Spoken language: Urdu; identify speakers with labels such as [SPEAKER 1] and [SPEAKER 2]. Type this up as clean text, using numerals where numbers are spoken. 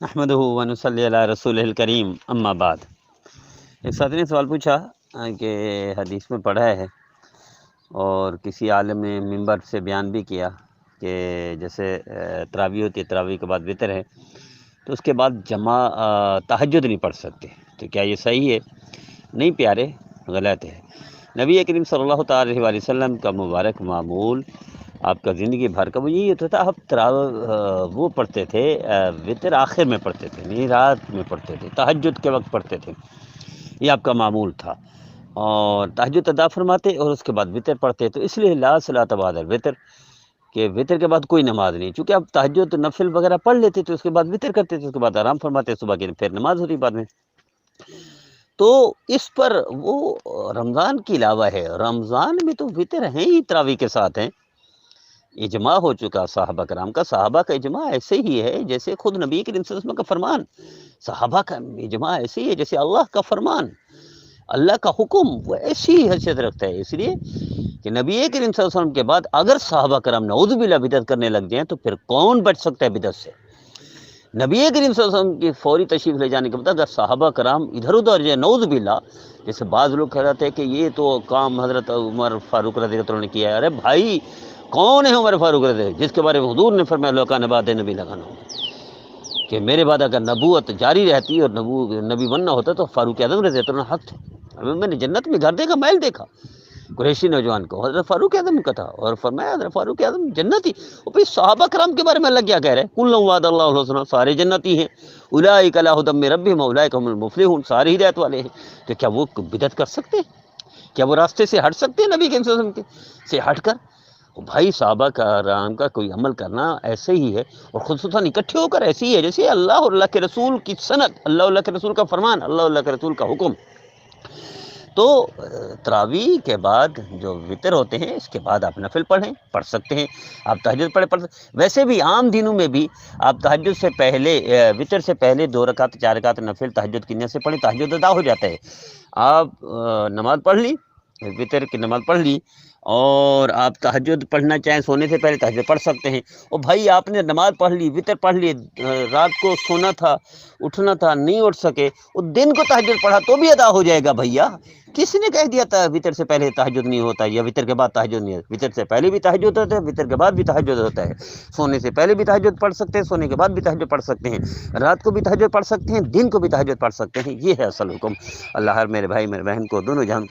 [SPEAKER 1] نحمدہ و نصلی علی رسول الکریم، اما بعد۔ ایک ساتھی نے سوال پوچھا کہ حدیث میں پڑھا ہے اور کسی عالم نے منبر سے بیان بھی کیا کہ جیسے تراویح ہوتی ہے، تراویح کے بعد وتر ہے تو اس کے بعد جمع تہجد نہیں پڑھ سکتے، تو کیا یہ صحیح ہے؟ نہیں پیارے، غلط ہے۔ نبی کریم صلی اللہ تعالیٰ علیہ وآلہ وسلم کا مبارک معمول، آپ کا زندگی بھر کا وہ یہی ہوتا تھا، آپ وہ پڑھتے تھے، وتر آخر میں پڑھتے تھے، نہیں رات میں پڑھتے تھے، تہجد کے وقت پڑھتے تھے، یہ آپ کا معمول تھا۔ اور تہجد ادا فرماتے اور اس کے بعد وتر پڑھتے، تو اس لیے لا صلاۃ بعد الوتر، کہ وتر کے بعد کوئی نماز نہیں، چونکہ آپ تہجد نفل وغیرہ پڑھ لیتے تھے، اس کے بعد وتر کرتے تھے، اس کے بعد آرام فرماتے، صبح کی پھر نماز ہوتی بعد میں۔ تو اس پر وہ رمضان کی علاوہ ہے، رمضان میں تو وتر ہیں ہی، تراویح کے ساتھ ہیں، اجماع ہو چکا صحابہ کرام کا۔ صحابہ کا اجماع ایسے ہی ہے جیسے خود نبی کریم صلی اللہ علیہ وسلم کا فرمان، صحابہ کا اجماع ایسے ہی ہے جیسے اللہ کا فرمان، اللہ کا حکم وہ ایسی ہی حیثیت رکھتا ہے۔ اس لیے کہ نبی کریم صلی اللہ علیہ وسلم کے بعد اگر صحابہ کرام نعوذ باللہ بدعت کرنے لگ جائیں تو پھر کون بچ سکتا ہے بدعت سے؟ نبی کریم صلی اللہ علیہ وسلم کی فوری تشریف لے جانے کے بعد اگر صحابہ کرام ادھر ادھر جائے نعوذ باللہ، جیسے بعض لوگ کہہ رہے تھے کہ یہ تو کام حضرت عمر فاروق رضی اللہ عنہ نے کیا ہے، ارے بھائی کون ہے عمر فاروق رضی اللہ عنہ جس کے بارے میں حضور نے فرمایا لوکان بعد نبی لگانا ہو، کہ میرے بعد اگر نبوت جاری رہتی اور نبی بننا ہوتا تو فاروق اعظم رضی اللہ عنہ حق تھے۔ میں نے جنت میں گھر دیکھا، محل دیکھا قریشی نوجوان کو، حضرت فاروق اعظم کا تھا، اور فرمایا حضرت فاروق اعظم جنتی۔ اور پھر صحابہ کرام کے بارے میں اللہ کیا کہہ رہے ہیں؟ کل وعد اللہ الحسنى، سارے جنتی ہیں، اولئک علی ھدی من ربہم واولئک هم المفلحون، سارے ہدایت والے ہیں۔ تو کیا وہ بدعت کر سکتے ہیں؟ کیا وہ راستے سے ہٹ سکتے ہیں نبی کے صلی اللہ علیہ وسلم سے ہٹ کر؟ بھائی صحابہ کرام کا کوئی عمل کرنا ایسے ہی ہے، اور خصوصاً اکٹھے ہو کر ایسے ہی ہے جیسے اللہ اور اللہ کے رسول کی سنت، اللہ کے رسول کا فرمان، اللہ کے رسول کا حکم۔ تو تراویح کے بعد جو وتر ہوتے ہیں اس کے بعد آپ نفل پڑھ سکتے ہیں، آپ تہجد پڑھ سکتے ہیں۔ ویسے بھی عام دنوں میں بھی آپ تہجد سے پہلے، وتر سے پہلے 2 رکعت 4 رکعت نفل تہجد کی نیت سے پڑھیں، تہجد ادا ہو جاتا ہے۔ آپ نماز پڑھ لی، وتر کی نماز پڑھ لی، اور آپ تہجد پڑھنا چاہیں سونے سے پہلے تہجد پڑھ سکتے ہیں۔ اور بھائی آپ نے نماز پڑھ لی، وتر پڑھ لی، رات کو سونا تھا، اٹھنا تھا، نہیں اٹھ سکے، اور دن کو تہجد پڑھا تو بھی ادا ہو جائے گا بھیا۔ کس نے کہہ دیا تھا وتر سے پہلے تہجد نہیں ہوتا یا وتر کے بعد تہجد نہیں ہوتا؟ وتر سے پہلے بھی تہجد ہوتا ہے، وتر کے بعد بھی تہجد ہوتا ہے۔ سونے سے پہلے بھی تہجد پڑھ سکتے ہیں، سونے کے بعد بھی تہجد پڑھ سکتے ہیں، رات کو بھی تہجد پڑھ سکتے ہیں، دن کو بھی تہجد پڑھ سکتے ہیں۔ یہ ہے اصل حکم۔ اللہ ہر میرے بھائی میرے بہن کو دونوں جہان